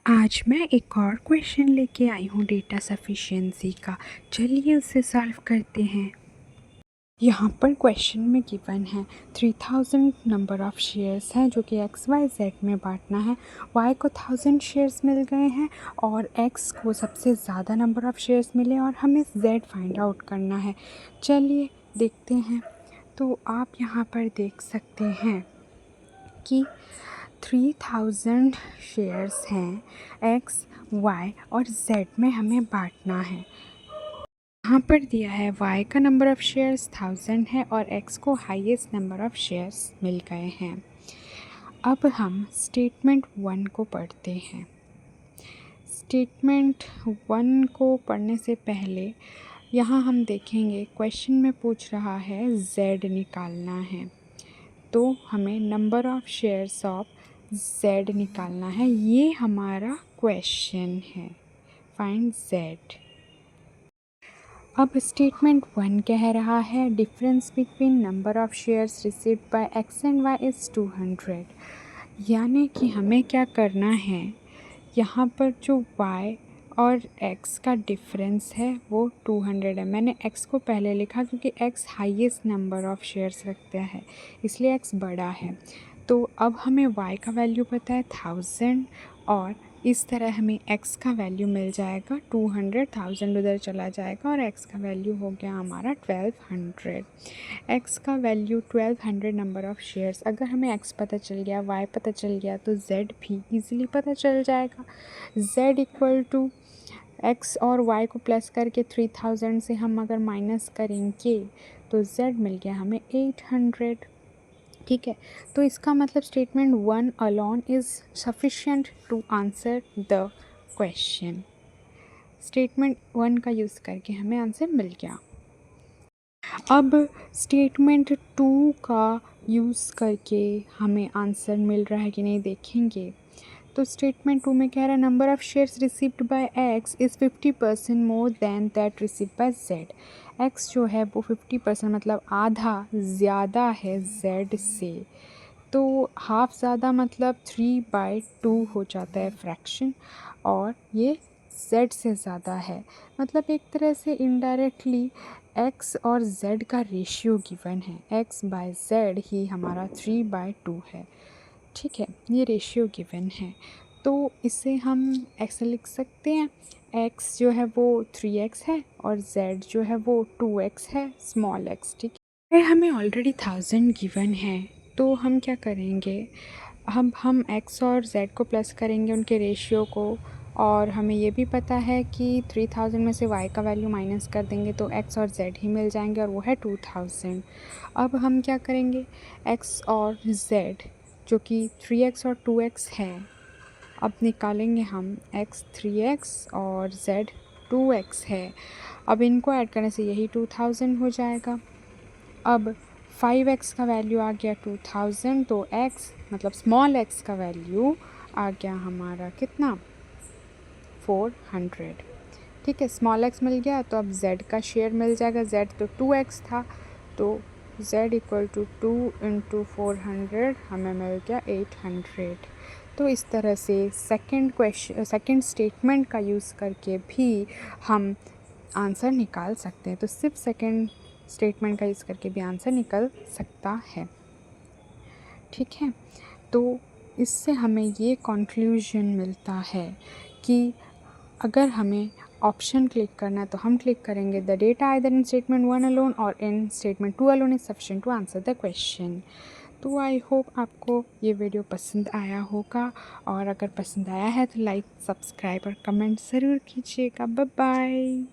आज मैं एक और क्वेश्चन लेके आई हूँ डेटा सफिशिएंसी का। चलिए उसे सॉल्व करते हैं। यहाँ पर क्वेश्चन में गिवन है 3000 नंबर ऑफ़ शेयर्स हैं जो कि एक्स वाई जेड में बांटना है। वाई को 1000 शेयर्स मिल गए हैं और एक्स को सबसे ज़्यादा नंबर ऑफ़ शेयर्स मिले और हमें जेड फाइंड आउट करना है। चलिए देखते हैं। तो आप यहाँ पर देख सकते हैं कि 3000 शेयर्स हैं एक्स वाई और जेड में हमें बांटना है। यहाँ पर दिया है वाई का नंबर ऑफ़ शेयर्स 1000 है और एक्स को हाईएस्ट नंबर ऑफ़ शेयर्स मिल गए हैं। अब हम स्टेटमेंट 1 को पढ़ते हैं। स्टेटमेंट 1 को पढ़ने से पहले यहाँ हम देखेंगे क्वेश्चन में पूछ रहा है जेड निकालना है, तो हमें number of shares of Z निकालना है। ये हमारा क्वेश्चन है, फाइंड जेड। अब स्टेटमेंट 1 कह रहा है difference between number of shares received by x and y is 200। यानी कि हमें क्या करना है, यहाँ पर जो y और x का डिफरेंस है वो 200 है। मैंने x को पहले लिखा क्योंकि x highest number of shares रखता है, इसलिए x बड़ा है। तो अब हमें y का वैल्यू पता है 1000 और इस तरह हमें x का वैल्यू मिल जाएगा 200। 1000 उधर चला जाएगा और x का वैल्यू हो गया हमारा 1200। x का वैल्यू 1200 नंबर ऑफ़ शेयर्स। अगर हमें x पता चल गया, y पता चल गया तो z भी इजीली पता चल जाएगा। z इक्वल टू x और y को प्लस करके 3000 से हम अगर माइनस करेंगे तो z मिल गया हमें 800। ठीक है, तो इसका मतलब statement 1 alone is sufficient to answer the question. Statement 1 का यूज़ करके हमें आंसर मिल गया। अब स्टेटमेंट 2 का यूज़ करके हमें आंसर मिल रहा है कि नहीं देखेंगे। तो स्टेटमेंट 2 में कह रहा है number of shares received by x is 50% more than that received by Z. X जो है वो 50% मतलब आधा ज़्यादा है जेड से। तो हाफ ज़्यादा मतलब 3/2 हो जाता है फ्रैक्शन, और ये z से ज़्यादा है। मतलब एक तरह से इनडायरेक्टली x और z का रेशियो गिवन है, x बाय z ही हमारा 3/2 है। ठीक है, ये रेशियो गिवन है, तो इसे हम ऐसे लिख सकते हैं x जो है वो 3x है और z जो है वो 2x है, स्मॉल x। ठीक है, हमें ऑलरेडी 1000 गिवन है, तो हम क्या करेंगे, हम x और z को प्लस करेंगे उनके रेशियो को, और हमें ये भी पता है कि 3000 में से y का वैल्यू माइनस कर देंगे तो x और z ही मिल जाएंगे और वो है 2000। अब हम क्या करेंगे, x और z जो कि 3x और 2x है, अब निकालेंगे हम x 3x और z 2x है। अब इनको ऐड करने से यही 2000 हो जाएगा। अब 5x का वैल्यू आ गया 2000, तो x मतलब स्मॉल x का वैल्यू आ गया हमारा कितना, 400। ठीक है, स्मॉल x मिल गया तो अब z का शेयर मिल जाएगा। z तो 2x था, तो z इक्वल टू 2 इंटू 400 हमें मिल गया 800। तो इस तरह से सेकंड स्टेटमेंट का यूज़ करके भी हम आंसर निकाल सकते हैं। तो सिर्फ सेकंड स्टेटमेंट का यूज़ करके भी आंसर निकल सकता है। ठीक है, तो इससे हमें ये कंक्लूजन मिलता है कि अगर हमें ऑप्शन क्लिक करना है तो हम क्लिक करेंगे the data either in statement 1 alone और in statement 2 alone is sufficient to answer the question. तो आई होप आपको ये वीडियो पसंद आया होगा, और अगर पसंद आया है तो लाइक, सब्सक्राइब और कमेंट ज़रूर कीजिएगा। Bye bye.